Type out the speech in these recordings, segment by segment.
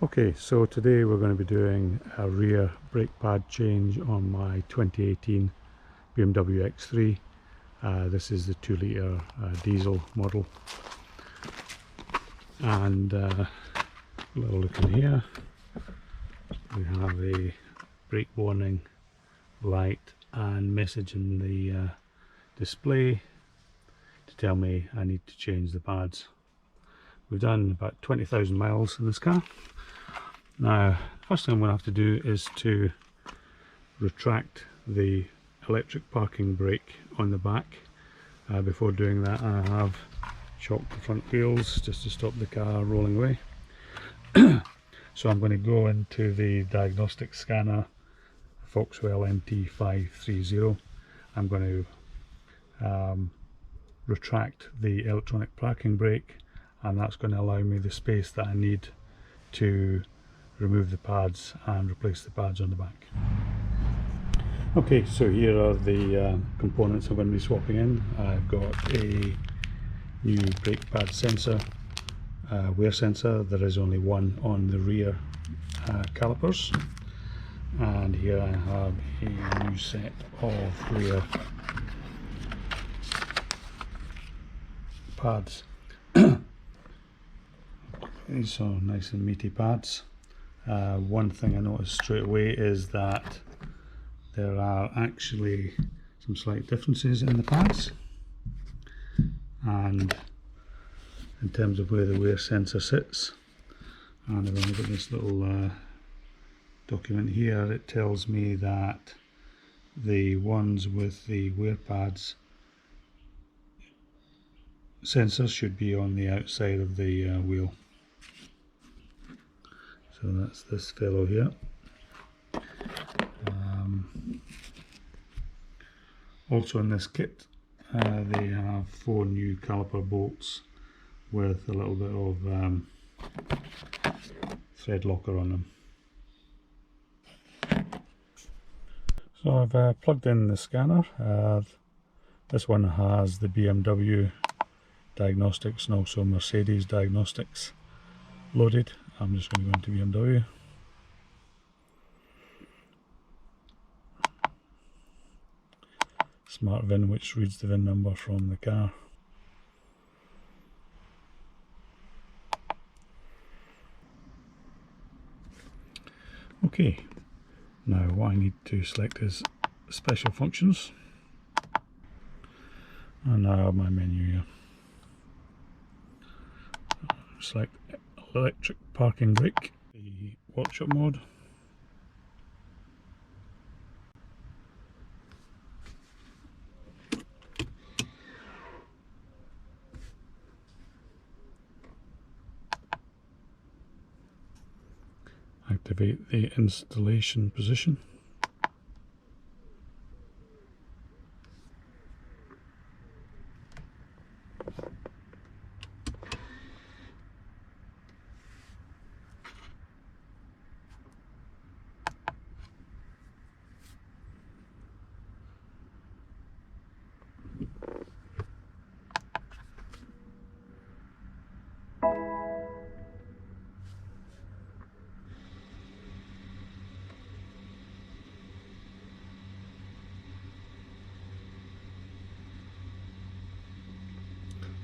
Okay, so today we're going to be doing a rear brake pad change on my 2018 BMW X3. This is the 2 litre diesel model. And a little look in here. We have a brake warning light and message in the display to tell me I need to change the pads. We've done about 20,000 miles in this car. Now, first thing I'm going to have to do is to retract the electric parking brake on the back. Before doing that, I have chocked the front wheels just to stop the car rolling away. So I'm going to go into the diagnostic scanner, Foxwell NT530. I'm going to retract the electronic parking brake, and that's going to allow me the space that I need to remove the pads and replace the pads on the back. Okay, so here are the components I'm going to be swapping in. I've got a new brake pad sensor, wear sensor. There is only one on the rear calipers, and here I have a new set of rear pads. These are nice and meaty pads. One thing I noticed straight away is that there are actually some slight differences in the pads, and in terms of where the wear sensor sits. And I've only got this little document here. It tells me that the ones with the wear pads sensors should be on the outside of the wheel. So that's this fellow here. Also in this kit, they have 4 new caliper bolts with a little bit of thread locker on them. So I've plugged in the scanner. This one has the BMW diagnostics and also Mercedes diagnostics loaded. I'm just going to go into BMW. Smart VIN, which reads the VIN number from the car. Okay, now what I need to select is special functions, and now I have my menu here. Select electric parking brake, the workshop mode. Activate the installation position.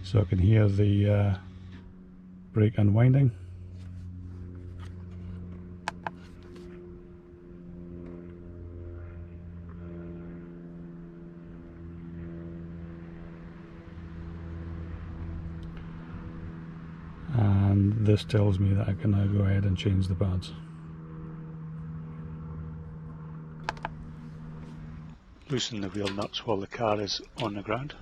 So I can hear the brake unwinding. And this tells me that I can now go ahead and change the pads. Loosen the wheel nuts while the car is on the ground.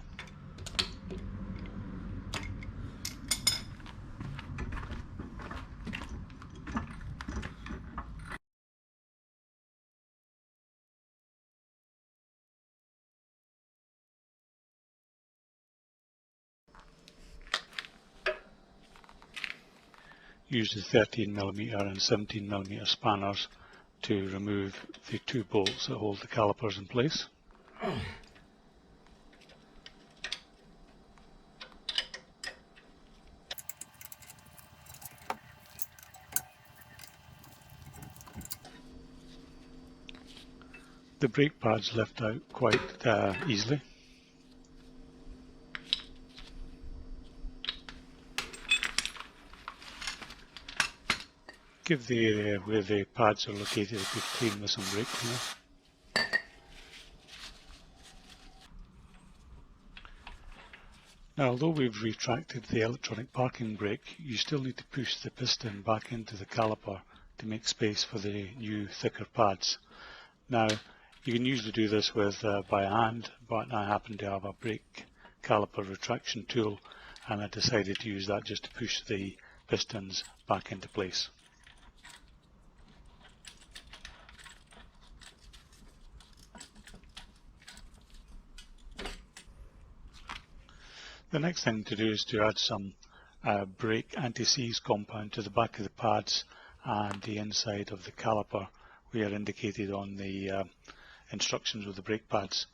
Use the 13mm and 17mm spanners to remove the 2 bolts that hold the calipers in place. The brake pads lift out quite easily. Give the area where the pads are located a good clean with some brake cleaner. Now, although we've retracted the electronic parking brake, you still need to push the piston back into the caliper to make space for the new thicker pads. Now, you can usually do this with by hand, but I happen to have a brake caliper retraction tool, and I decided to use that just to push the pistons back into place. The next thing to do is to add some brake anti-seize compound to the back of the pads and the inside of the caliper where indicated on the instructions with the brake pads.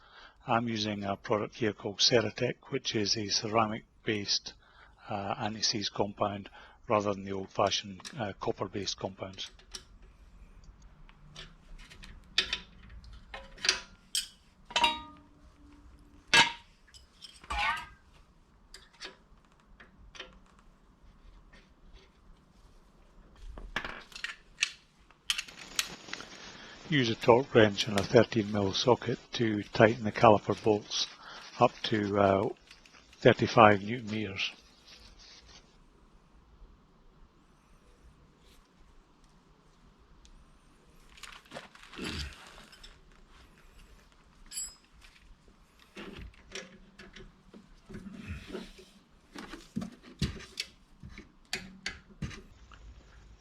I'm using a product here called Ceratec, which is a ceramic based anti-seize compound rather than the old-fashioned copper based compounds. Use a torque wrench and a 13mm socket to tighten the caliper bolts up to 35 Newton meters.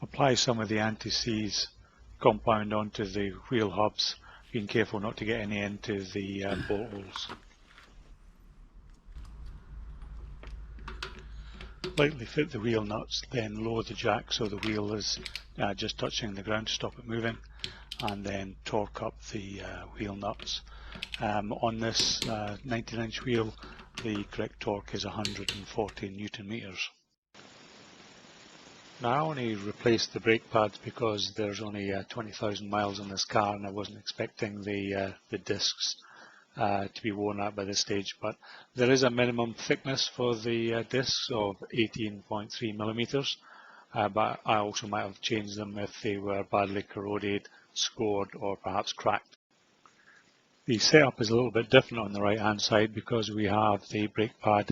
Apply some of the anti-seize compound onto the wheel hubs, being careful not to get any into the bolt holes. Lightly fit the wheel nuts, then lower the jack so the wheel is just touching the ground to stop it moving, and then torque up the wheel nuts. On this 19-inch wheel, the correct torque is 140 Newton meters. Now I only replaced the brake pads because there's only 20,000 miles on this car, and I wasn't expecting the discs to be worn out by this stage, but there is a minimum thickness for the discs of 18.3 millimeters, but I also might have changed them if they were badly corroded, scored, or perhaps cracked. The setup is a little bit different on the right hand side because we have the brake pad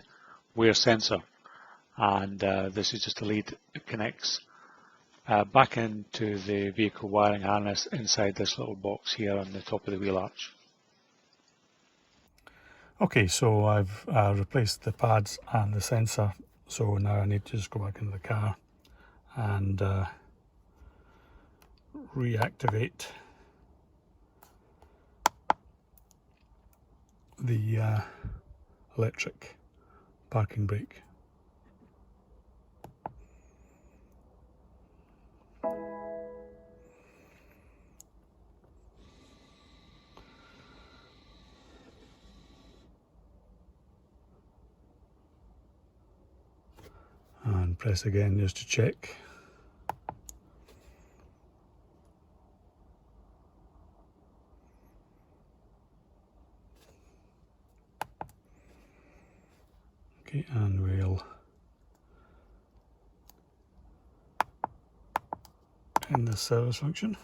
wear sensor, and this is just a lead that connects back into the vehicle wiring harness inside this little box here on the top of the wheel arch. Okay, so I've replaced the pads and the sensor, so now I need to just go back into the car and reactivate the electric parking brake. And press again just to check. Okay, and we'll end the service function.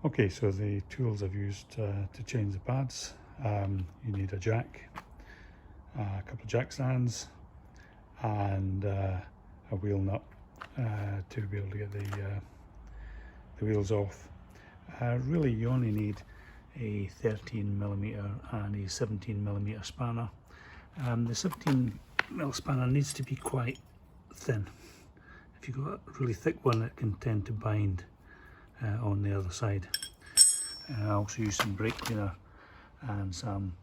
Okay, so the tools I've used to change the pads. You need a jack, a couple of jack stands, and a wheel nut to be able to get the wheels off. Really, you only need a 13mm and a 17mm spanner. The 17mm spanner needs to be quite thin. If you've got a really thick one, it can tend to bind on the other side. I also use some brake cleaner and some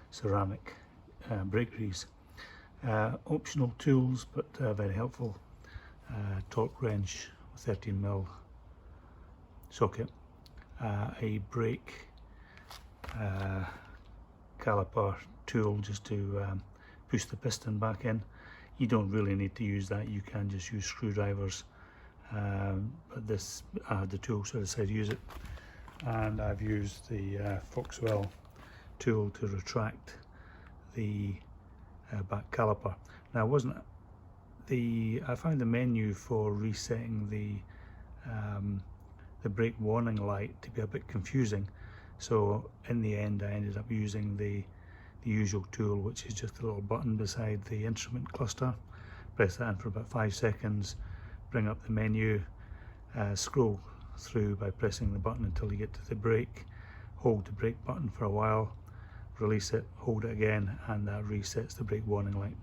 ceramic brake grease. Optional tools, but very helpful. Torque wrench, 13mm socket, a brake caliper tool just to push the piston back in. You don't really need to use that, you can just use screwdrivers but this I had the tool, so I decided to use it, and I've used the Foxwell tool to retract the back caliper. Now, I found the menu for resetting the brake warning light to be a bit confusing, so in the end I ended up using the usual tool, which is just a little button beside the instrument cluster. Press that in for about 5 seconds, bring up the menu, scroll through by pressing the button until you get to the brake, hold the brake button for a while, release it, hold it again, and that resets the brake warning light.